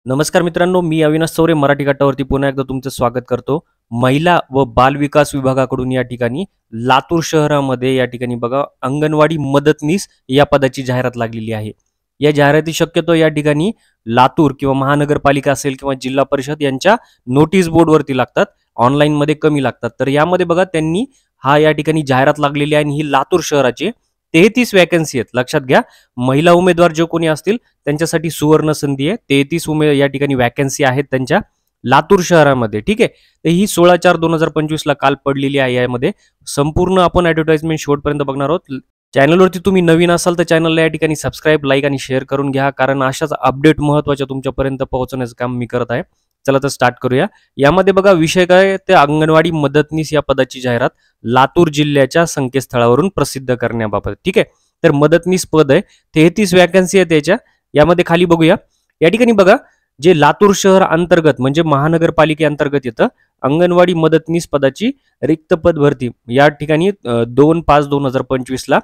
नमस्कार मित्रांनो, मी अविनाश चौरे मराठी कट्टावरती पुन्हा एकदा तुमचं स्वागत करतो। महिला व बाल विकास विभागाकडून या ठिकाणी लातूर शहरामध्ये या ठिकाणी बघा अंगणवाडी मदतनीस या पदाची जाहिरात लागलेली आहे। या जाहिराती शक्यतो या ठिकाणी लातूर किंवा महानगरपालिका असेल किंवा जिल्हा परिषद यांच्या नोटीस बोर्डवरती लागतात, ऑनलाईन मध्ये कमी लागतात। तर यामध्ये बघा त्यांनी या ठिकाणी जाहिरात लागलेली आहे आणि ही लातूर शहराची 33 वॅकन्सी आहेत, लक्षात घ्या। महिला उमेदवार जो कोणी असतील त्यांच्यासाठी सुवर्ण संधी आहे। 33 या ठिकाणी वॅकन्सी आहेत त्यांच्या लातूर शहरामध्ये, ठीक आहे। तर ही 16/4/2025 ला काल पडलेली आहे। यामध्ये संपूर्ण आपण ॲडव्हर्टाइजमेंट शेवटपर्यंत बघणार आहोत। चॅनलवरती तुम्ही नवीन असाल तर चॅनलला या ठिकाणी सबस्क्राईब, लाईक आणि शेअर करून घ्या, कारण अशाच अपडेट महत्त्वाच्या तुमच्यापर्यंत पोहोचवण्याचं काम मी करत आहे। चला तर स्टार्ट करूया। यामध्ये बघा विषय काय ते अंगणवाडी मदतनीस या पदाची जाहिरात लातूर जिल्ह्याच्या संकेतस्थळावरून प्रसिद्ध करण्याबाबत, ठीक आहे। तर मदतनीस पद आहे, 33 वॅकन्सी आहे त्याच्या। यामध्ये खाली बघूया, या ठिकाणी बघा जे लातूर शहर अंतर्गत म्हणजे महानगरपालिकेअंतर्गत येतं अंगणवाडी मदतनीस पदाची रिक्त पद भरती या ठिकाणी 2/5/2025 ला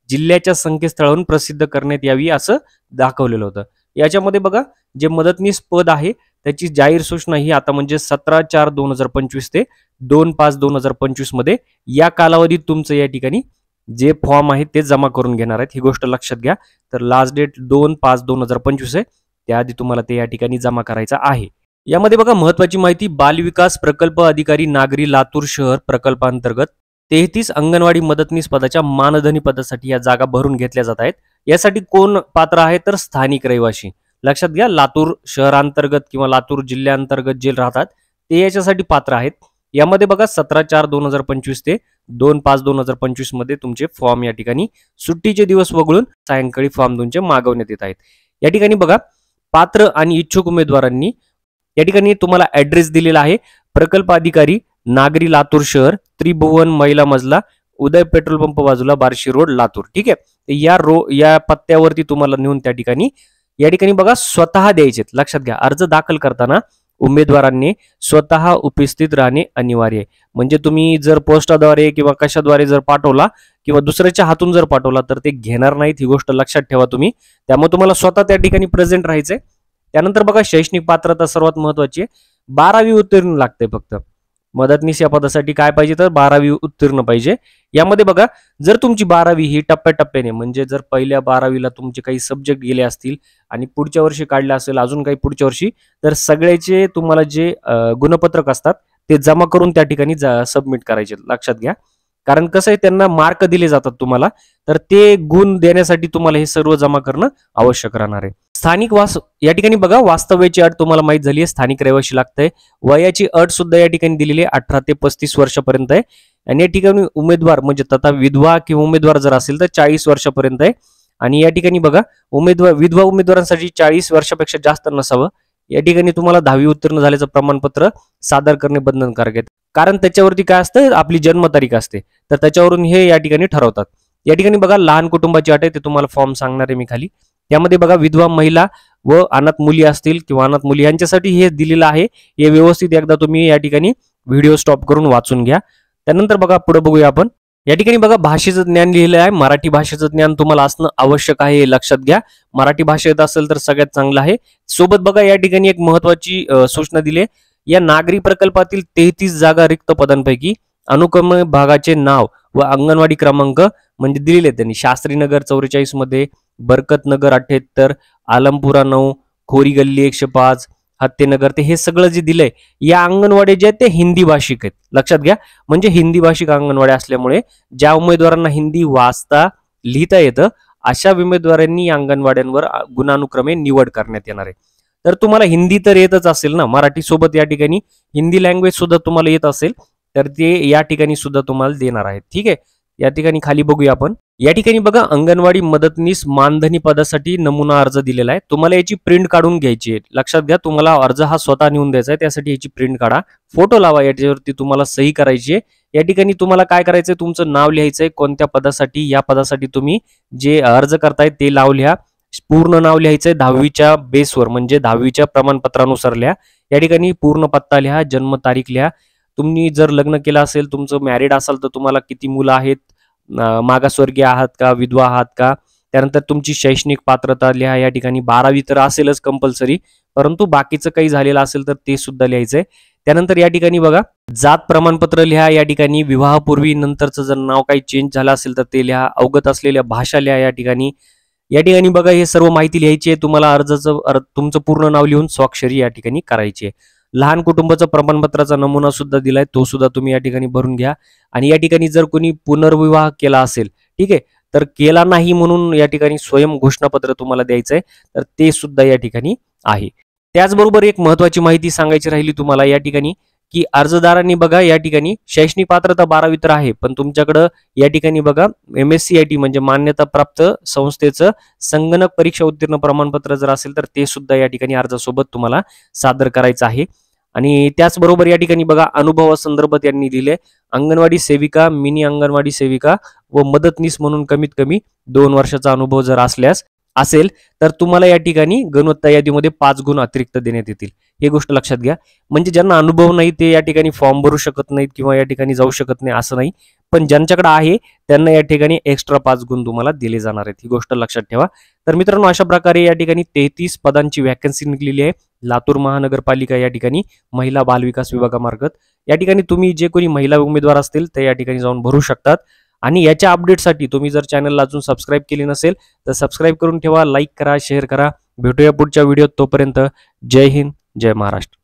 जिल्ह्याच्या संकेतस्थळावरून प्रसिद्ध करण्यात यावी असं दाखवलेलं होतं। याच्यामध्ये बघा जे मदतनीस पद आहे त्याची जाहीर सूचना ही आता म्हणजे 17/4/2025 ते 2/5/2025 मध्ये या कालावधीत तुमचं या ठिकाणी जे फॉर्म आहे ते जमा करून घेणार आहेत, ही गोष्ट लक्षात घ्या। तर लास्ट डेट 2/5/2025 आहे, त्याआधी तुम्हाला ते या ठिकाणी जमा करायचं आहे। यामध्ये बघा महत्वाची माहिती, बाल विकास प्रकल्प अधिकारी नागरी लातूर शहर प्रकल्पांतर्गत 33 अंगणवाडी मदतनीस पदाच्या मानधनी पदासाठी या जागा भरून घेतल्या जात आहेत। यासाठी कोण पात्र आहे तर स्थानिक रहिवासी, लक्षात घ्या। लातूर शहरांतर्गत किंवा लातूर जिल्ह्यांतर्गत जे राहतात ते याच्यासाठी पात्र आहेत। यामध्ये बघा 17/4/2025 ते 2/5/2025 मध्ये तुमचे फॉर्म या ठिकाणी सुट्टीचे दिवस वगळून सायंकाळी फॉर्म तुमचे मागवण्यात येत आहेत। या ठिकाणी बघा पात्र आणि इच्छुक उमेदवारांनी या ठिकाणी तुम्हाला ऍड्रेस दिलेला आहे, प्रकल्प अधिकारी नागरी लातूर शहर, त्रिभुवन महिला मजला, उदय पेट्रोल पंप बाजूला, बार्शी रोड, लातूर, ठीक आहे। या पत्त्यावरती तुम्हाला नेऊन त्या ठिकाणी या ठिकाणी बघा स्वतः द्यायचे, लक्षात घ्या। अर्ज दाखल करताना उमेदवारांनी स्वतः उपस्थित राहणे अनिवार्य आहे। म्हणजे तुम्ही जर पोस्टाद्वारे किंवा कशाद्वारे जर पाठवला किंवा दुसऱ्याच्या हातून जर पाठवला तर ते घेणार नाहीत, ही गोष्ट लक्षात ठेवा तुम्ही। त्यामुळे तुम्हाला स्वतः त्या ठिकाणी प्रेझेंट राहायचंय। त्यानंतर बघा शैक्षणिक पात्रता सर्वात महत्वाची आहे, 12वी उत्तीर्ण लागते फक्त। मदतनीस या पदासाठी काय पाहिजे तर 12वी उत्तीर्ण पाहिजे। यामध्ये बघा जर तुमची 12वी ही टप्प्याटप्प्याने म्हणजे जर पहिल्या 12वीला तुमचे काही सब्जेक्ट गेले असतील आणि पुढच्या वर्षी काढले असेल अजून काही पुढच्या वर्षी, तर सगळ्याचे तुम्हाला जे गुणपत्रक असतात ते जमा करून त्या ठिकाणी सबमिट करायचे, लक्षात घ्या। कारण कसं आहे त्यांना मार्क दिले जातात तुम्हाला, तर ते गुण देण्यासाठी तुम्हाला हे सर्व जमा करणं आवश्यक राहणार आहे। स्थानिक या ठिकाणी बघा वास्तव्याची अट तुम्हाला माहित झाली आहे, स्थानिक रहिवासी लागतंय। वयाची अट सुद्धा या ठिकाणी दिलेली आहे, 18 ते 35 वर्षापर्यंत आहे। आणि या ठिकाणी उमेदवार म्हणजे तथा विधवा किंवा उमेदवार जर असेल तर 40 वर्षापर्यंत आहे। आणि या ठिकाणी बघा विधवा उमेदवारांसाठी 40 वर्षापेक्षा जास्त नसावं। या ठिकाणी तुम्हाला 10वी उत्तीर्ण झाल्याचं प्रमाणपत्र सादर करणे बंधनकारक आहे, कारण त्याच्यावरती काय असतं आपली जन्मतारीख असते, तर त्याच्यावरून हे या ठिकाणी ठरवतात। या ठिकाणी बघा लहान कुटुंबाची अट आहे, ते तुम्हाला फॉर्म सांगणार आहे मी खाली। त्यामध्ये बघा विधवा महिला व अनाथ मुली असतील किंवा अनाथ मुली यांच्यासाठी हे दिलेलं आहे, हे व्यवस्थित एकदा तुम्ही या ठिकाणी व्हिडिओ स्टॉप करून वाचून घ्या। त्यानंतर बघा पुढे बघूया आपण। या ठिकाणी बघा भाषेचं ज्ञान लिहिलं आहे, मराठी भाषेचं ज्ञान तुम्हाला असणं आवश्यक आहे, हे लक्षात घ्या। मराठी भाषा येत असेल तर सगळ्यात चांगलं आहे। सोबत बघा या ठिकाणी एक महत्वाची सूचना दिली आहे, या नागरी प्रकल्पातील 33 जागा रिक्त पदांपैकी अनुक्रम भागाचे नाव व अंगणवाडी क्रमांक म्हणजे दिलेले त्यांनी, शास्त्रीनगर 44 मध्ये, बरकतनगर 78, आलमपुरा 9, खोरी गल्ली 105, हत्तेनगर, ते हे सगळं जे दिलंय या अंगणवाड्या जे आहेत ते हिंदी भाषिक आहेत, लक्षात घ्या। म्हणजे हिंदी भाषिक अंगणवाड्या असल्यामुळे ज्या उमेदवारांना हिंदी वाचता लिहिता येतं अशा उमेदवारांनी अंगणवाड्यांवर गुणानुक्रमे निवड करण्यात येणार आहे। तर तुम्हाला हिंदी तर येतच असेल ना, मराठी सोबत या ठिकाणी हिंदी लँग्वेज सुद्धा तुम्हाला येत असेल तर ते या ठिकाणी सुद्धा तुम्हाला देणार आहेत, ठीक आहे। या ठिकाणी खाली बघूया आपण। या ठिकाणी बघा अंगणवाडी मदतनीस मानधनी पदासाठी नमुना अर्ज दिलेला आहे, तुम्हाला याची प्रिंट काढून घ्यायची आहे, लक्षात घ्या। तुम्हाला अर्ज हा स्वतः नेऊन द्यायचा आहे, त्यासाठी याची प्रिंट काढा, फोटो लावा, याच्यावरती तुम्हाला सही करायची आहे। या ठिकाणी तुम्हाला काय करायचंय, तुमचं नाव लिहायचंय, कोणत्या पदासाठी, या पदासाठी तुम्ही जे अर्ज करताय ते नाव लिहा, पूर्ण नाव लिहायचंय, 10वीच्या बेसवर म्हणजे 10वीच्या प्रमाणपत्रानुसार लिहा। या ठिकाणी पूर्ण पत्ता लिहा, जन्म तारीख लिहा, तुम्ही जर लग्न केलं असेल, तुमचं मॅरिड असाल तर तुम्हाला किती मुलं आहेत, मागासवर्गीय आहात का, विधवा आहात का, त्यानंतर तुमची शैक्षणिक पात्रता लिहा, या ठिकाणी 12वी तर असेलच कंपल्सरी, परंतु बाकीचं काही झालेलं असेल तर ते सुद्धा लिहायचंय. त्यानंतर या ठिकाणी बघा जात प्रमाणपत्र लिहा, या ठिकाणी विवाहापूर्वी नंतरचं जर नाव काही चेंज झालं असेल तर ते लिहा, अवगत असलेल्या भाषा लिहा. या ठिकाणी बघा हे सर्व माहिती लिहायची आहे. तुम्हाला तुमचं पूर्ण नाव लिहून स्वाक्षरी या ठिकाणी करायची आहे. लहान कुटुंबाचं प्रमाणपत्राचा नमुना सुद्धा दिलाय, तो सुद्धा तुम्ही या ठिकाणी भरून घ्या. आणि या ठिकाणी जर कोणी पुनर्विवाह केला असेल, ठीक आहे, तर केला नाही म्हणून या ठिकाणी स्वयं घोषणापत्र तुम्हाला द्यायचंय, तर ते सुद्धा या ठिकाणी आहे. त्याचबरोबर एक महत्वाची माहिती सांगायची राहिली तुम्हाला या ठिकाणी, की अर्जदारांनी बघा या ठिकाणी शैक्षणिक पात्रता 12वी तर आहे, पण तुमच्याकडं या ठिकाणी बघा MSCIT म्हणजे मान्यताप्राप्त संस्थेचं संगणक परीक्षा उत्तीर्ण प्रमाणपत्र जर असेल तर ते सुद्धा या ठिकाणी अर्जासोबत तुम्हाला सादर करायचं आहे. आणि त्याचबरोबर या ठिकाणी बघा अनुभवासंदर्भात यांनी दिले अंगणवाडी सेविका, मिनी अंगणवाडी सेविका व मदतनीस म्हणून कमीत कमी 2 वर्षाचा अनुभव जर असेल तर तुम्हाला या ठिकाणी गुणवत्ता यादीमध्ये 5 गुण अतिरिक्त देण्यात येतील. ही गोष्ट लक्षात घ्या. म्हणजे ज्यांना अनुभव नाही ते या ठिकाणी फॉर्म भरू शकत नाहीत किंवा या ठिकाणी जाऊ शकत नाही असं नाही, पण ज्यांच्याकडे आहे त्यांना या ठिकाणी एक्स्ट्रा 5 गुण तुम्हाला दिले जाणार आहेत. ही गोष्ट लक्षात ठेवा. तर मित्रांनो अशा प्रकारे या ठिकाणी 33 पदांची वॅकन्सी निघलेली आहे लातूर महानगरपालिका या ठिकाणी महिला बालविकास विभागामार्फत. या ठिकाणी तुम्ही जे कोणी महिला उमेदवार असतील ते या ठिकाणी जाऊन भरू शकतात. आणि याच्या अपडेटसाठी तुम्ही जर चॅनलला अजून सबस्क्राईब केले नसेल तर सबस्क्राईब करून ठेवा, लाईक करा, शेअर करा. भेटूया पुढच्या व्हिडिओत. तोपर्यंत जय हिंद, जय महाराष्ट्र.